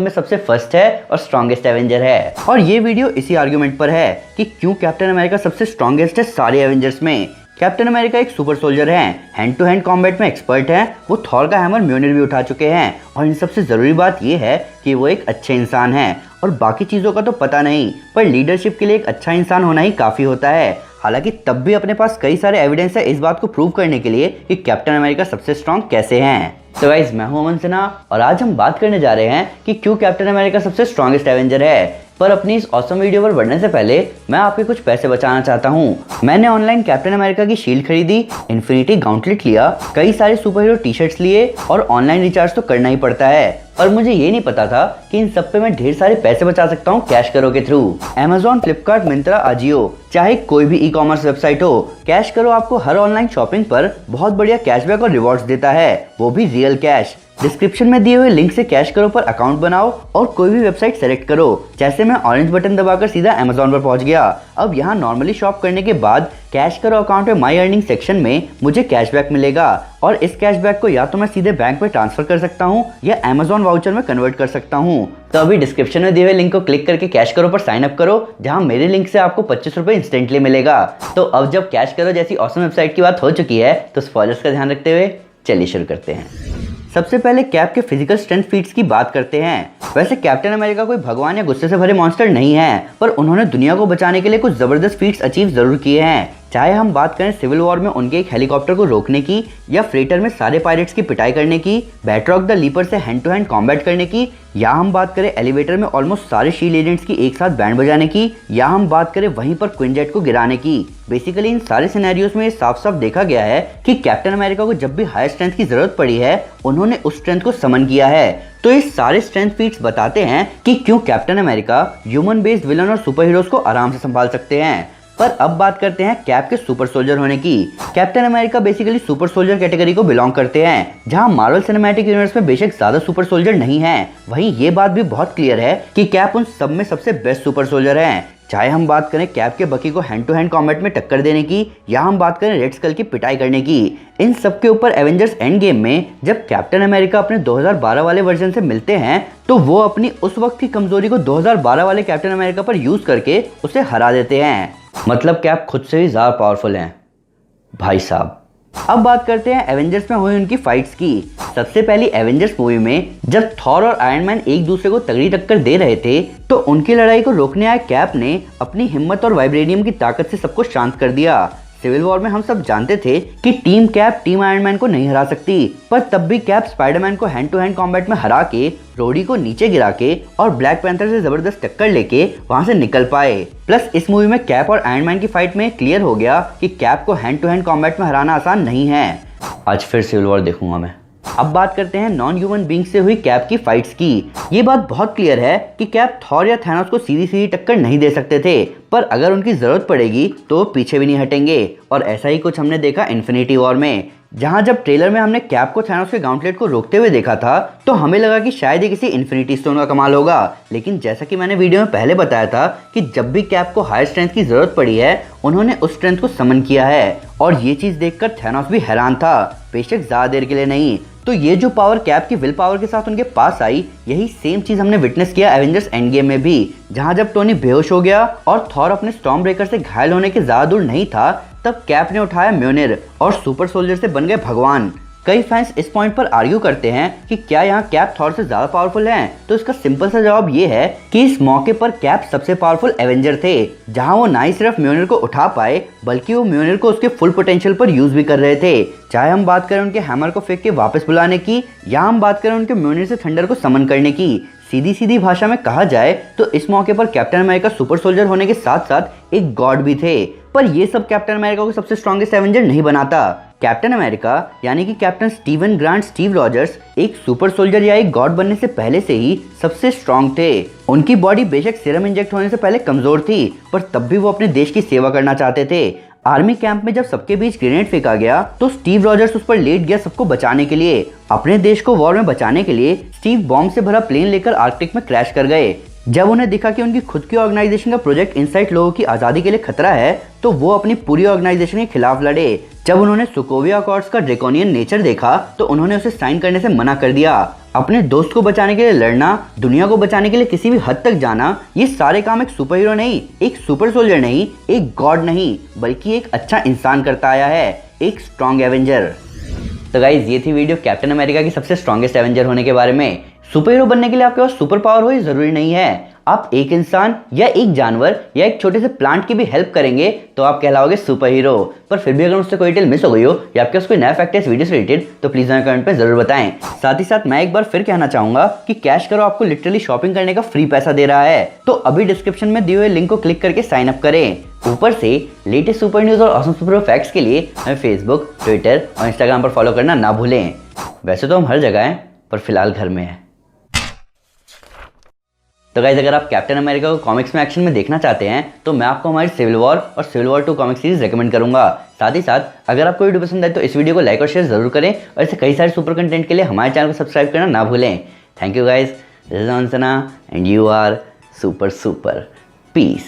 में सबसे फर्स्ट है और स्ट्रॉन्गेस्ट एवेंजर है। और ये वीडियो इसी आर्गुमेंट पर है कि क्यों कैप्टन अमेरिका सबसे स्ट्रॉन्गेस्ट है सारे एवेंजर्स में। कैप्टन अमेरिका एक सुपर सोल्जर हैं, हैंड टू हैंड कॉम्बैट में एक्सपर्ट हैं, वो थॉर का हैमर म्योनिर भी उठा चुके हैं और इन सबसे ज़रूरी बात ये है कि वो एक अच्छे इंसान हैं। और बाकी चीज़ों का तो पता नहीं, पर लीडरशिप के लिए एक अच्छा इंसान होना ही काफ़ी होता है। हालांकि तब भी अपने पास कई सारे एविडेंस है इस बात को प्रूव करने के लिए कि कैप्टन अमेरिका सबसे स्ट्रॉन्ग कैसे हैं। तो गाइस, मैं हूं अमन सिन्हा और आज हम बात करने जा रहे हैं कि क्यों कैप्टन अमेरिका सबसे स्ट्रॉन्गेस्ट एवेंजर है। पर अपनी इस ऑसम वीडियो पर बढ़ने से पहले मैं आपके कुछ पैसे बचाना चाहता हूं। मैंने ऑनलाइन कैप्टन अमेरिका की शील्ड खरीदी, इन्फिनिटी गाउंटलेट लिया, कई सारे सुपर हीरो टी शर्ट्स लिए और ऑनलाइन रिचार्ज तो करना ही पड़ता है। पर मुझे ये नहीं पता था कि इन सब पे मैं ढेर सारे पैसे बचा सकता हूँ कैश करो के थ्रू। Amazon, फ्लिपकार्ट, मिंत्रा, अजियो, चाहे कोई भी ई कॉमर्स वेबसाइट हो, कैश करो आपको हर ऑनलाइन शॉपिंग पर बहुत बढ़िया कैशबैक और रिवॉर्ड्स देता है, वो भी रियल कैश। डिस्क्रिप्शन में दिए हुए लिंक से कैश करो पर अकाउंट बनाओ और कोई भी वेबसाइट सेलेक्ट करो। जैसे मैं ऑरेंज बटन दबाकर सीधा Amazon पर पहुंच गया। अब यहाँ नॉर्मली शॉप करने के बाद कैश करो अकाउंट में माई अर्निंग सेक्शन में मुझे कैशबैक मिलेगा और इस कैशबैक को या तो मैं सीधे बैंक में ट्रांसफर कर सकता हूँ या Amazon वाउचर में कन्वर्ट कर सकता हूँ। तो अभी डिस्क्रिप्शन में दिए हुए लिंक को क्लिक करके कैश करो पर साइन अप करो, जहाँ मेरे लिंक से आपको 25 रुपए इंस्टेंटली मिलेगा। तो अब जब कैश करो जैसी ऑसम वेबसाइट की बात हो चुकी है तो स्पॉयलर्स का ध्यान रखते हुए चलिए शुरू करते हैं। सबसे पहले कैप के फिजिकल स्ट्रेंथ फीट्स की बात करते हैं। वैसे कैप्टन अमेरिका कोई भगवान या गुस्से से भरे मॉन्स्टर नहीं है, पर उन्होंने दुनिया को बचाने के लिए कुछ जबरदस्त फीट्स अचीव जरूर किए हैं। चाहे हम बात करें सिविल वॉर में उनके एक हेलीकॉप्टर को रोकने की, या फ्रेटर में सारे पायरेट्स की पिटाई करने की, बैट्रॉक द लीपर से हैंड टू हैंड कॉम्बैट करने की, या हम बात करें एलिवेटर में ऑलमोस्ट सारे शील्ड एजेंट्स की एक साथ बैंड बजाने की, या हम बात करें वहीं पर क्वीन जेट को गिराने की। बेसिकली इन सारे सिनेरियोस में साफ साफ देखा गया है कि कैप्टन अमेरिका को जब भी हायर स्ट्रेंथ की जरूरत पड़ी है उन्होंने उस स्ट्रेंथ को समन किया है। तो इस सारे स्ट्रेंथ फीट्स बताते हैं कि क्यों captain America human based villain और सुपर हीरोज को आराम से संभाल सकते हैं। पर अब बात करते हैं कैप के सुपर सोल्जर होने की। Captain America basically super soldier category को बिलोंग करते हैं, जहां मार्वल सिनेमैटिक यूनिवर्स में बेशक ज्यादा सुपर सोल्जर नहीं हैं, वहीं ये बात भी बहुत क्लियर है कि कैप उन सब में सबसे बेस्ट सुपर सोल्जर हैं। चाहे हम बात करें कैप के बकी को हैंड टू हैंड कॉम्बैट में टक्कर देने की, या हम बात करें रेड स्कल की पिटाई करने की, इन सब के ऊपर एवेंजर्स एंड गेम में जब कैप्टन अमेरिका अपने 2012 वाले वर्जन से मिलते हैं तो वो अपनी उस वक्त की कमजोरी को 2012 वाले कैप्टन अमेरिका पर यूज करके उसे हरा देते हैं। मतलब कैप खुद से ही ज्यादा पावरफुल हैं भाई साहब। अब बात करते हैं एवेंजर्स में हुई उनकी फाइट्स की। सबसे पहली एवेंजर्स मूवी में जब थॉर और आयरन मैन एक दूसरे को तगड़ी टक्कर दे रहे थे तो उनकी लड़ाई को रोकने आए कैप ने अपनी हिम्मत और वाइब्रेनियम की ताकत से सबको शांत कर दिया। सिविल वॉर में हम सब जानते थे कि team cap team iron man को नहीं हरा सकती, पर तब भी कैप स्पाइडरमैन को हैंड टू हैंड कॉम्बैट में हरा के, रोडी को नीचे गिरा के और ब्लैक पैंथर से जबरदस्त टक्कर लेके वहां से निकल पाए। प्लस इस मूवी में कैप और आयरन मैन की फाइट में क्लियर हो गया कि कैप को हैंड टू हैंड कॉम्बैट में हराना आसान नहीं है। आज फिर सिविल वॉर देखूंगा मैं। अब बात करते हैं नॉन ह्यूमन बीइंग से हुई कैप की फाइट्स की। ये बात बहुत क्लियर है कि कैप थॉर या थैनोस को सीधी सीधी टक्कर नहीं दे सकते थे, पर अगर उनकी जरूरत पड़ेगी तो पीछे भी नहीं हटेंगे। और ऐसा ही कुछ हमने देखा इन्फिनिटी वॉर में, जहां जब ट्रेलर में हमने कैप को थैनोस के गाउंटलेट को रोकते हुए देखा था तो हमें लगा कि शायद ये किसी इन्फिनिटी स्टोन का कमाल होगा। लेकिन जैसा कि मैंने वीडियो में पहले बताया था कि जब भी कैप को हायर स्ट्रेंथ की जरूरत पड़ी है उन्होंने उस स्ट्रेंथ को समन किया है, और ये चीज देखकर थैनोस भी हैरान था, बेशक ज्यादा देर के लिए नहीं। तो ये जो पावर कैप की विल पावर के साथ उनके पास आई, यही सेम चीज हमने विटनेस किया एवेंजर्स एंड गेम में भी, जहां जब टोनी बेहोश हो गया और थॉर अपने स्टॉर्म ब्रेकर से घायल होने के ज्यादा दूर नहीं था तब कैप ने उठाया म्योनिर और सुपर सोल्जर से बन गए भगवान। कई फैंस इस पॉइंट पर आर्ग्यू करते हैं कि क्या यहाँ कैप थॉर से ज्यादा पावरफुल हैं? तो इसका सिंपल सा जवाब ये है कि इस मौके पर कैप सबसे पावरफुल एवेंजर थे, जहां वो ना ही सिर्फ म्योनिर को उठा पाए बल्कि वो म्योनिर को उसके फुल पोटेंशियल पर यूज भी कर रहे थे। चाहे हम बात करें उनके हैमर को फेंक के वापस बुलाने की, या हम बात करें उनके म्योनिर से थंडर को समन करने की। सीधी सीधी भाषा में कहा जाए तो इस मौके पर कैप्टन अमेरिका सुपर सोल्जर होने के साथ साथ एक गॉड भी थे। पर ये सब कैप्टन अमेरिका को सबसे स्ट्रॉन्गेस्ट एवेंजर नहीं बनाता। कैप्टन अमेरिका यानी कि captain Steven grant Steve Rogers एक सुपर सोल्जर या एक गॉड बनने से पहले से ही सबसे स्ट्रॉन्ग थे। उनकी बॉडी बेशक सीरम इंजेक्ट होने से पहले कमजोर थी, पर तब भी वो अपने देश की सेवा करना चाहते थे। आर्मी कैंप में जब सबके बीच ग्रेनेड फेंका गया तो स्टीव रॉजर्स उस पर लेट गया सबको बचाने के लिए। अपने देश को वॉर में बचाने के लिए स्टीव बॉम्ब से भरा प्लेन लेकर आर्कटिक में क्रैश कर गए। जब उन्हें दिखा कि उनकी खुद की ऑर्गेनाइजेशन का प्रोजेक्ट इनसाइट लोगों की आज़ादी के लिए खतरा है तो वो अपनी पूरी ऑर्गेनाइजेशन के खिलाफ लड़े। जब उन्होंने सोकोविया अकॉर्ड्स का ड्रेकोनियन नेचर देखा तो उन्होंने उसे साइन करने से मना कर दिया। अपने दोस्त को बचाने के लिए लड़ना, दुनिया को बचाने के लिए किसी भी हद तक जाना, ये सारे काम एक सुपर हीरो नहीं, एक सुपर सोल्जर नहीं, एक गॉड नहीं, बल्कि एक अच्छा इंसान करता आया है, एक स्ट्रॉन्ग एवेंजर। तो गाइज ये थी वीडियो कैप्टन अमेरिका की सबसे स्ट्रॉन्गेस्ट एवेंजर होने के बारे में। सुपर हीरो बनने के लिए आपके पास सुपर पावर हो ये जरूरी नहीं है। आप एक इंसान या एक जानवर या एक छोटे से प्लांट की भी हेल्प करेंगे तो आप कहलाओगे सुपर हीरो। पर फिर भी अगर मुझसे कोई डिटेल मिस हो गई हो या आपके पास कोई नया फैक्ट है इस वीडियो से रिलेटेड तो प्लीज हमें कमेंट पे जरूर बताएं। साथ ही साथ मैं एक बार फिर कहना चाहूंगा कि कैश करो आपको लिटरली शॉपिंग करने का फ्री पैसा दे रहा है, तो अभी डिस्क्रिप्शन में दिए हुए लिंक को क्लिक करके साइन अप करें। ऊपर से लेटेस्ट सुपर न्यूज और ऑसम सुपर फैक्ट्स के लिए हमें फेसबुक, ट्विटर और इंस्टाग्राम पर फॉलो करना ना भूलें। वैसे तो हम हर जगह हैं पर फिलहाल घर में हैं। तो गाइज अगर आप कैप्टन अमेरिका को कॉमिक्स में एक्शन में देखना चाहते हैं तो मैं आपको हमारी सिविल वॉर और civil war 2 comic series recommend करूंगा। साथ ही साथ अगर आपको वीडियो पसंद आए तो इस वीडियो को लाइक और शेयर जरूर करें और ऐसे कई सारे सुपर कंटेंट के लिए हमारे चैनल को सब्सक्राइब करना ना भूलें। Thank you guys, this is Ansna and you are super super. Piece.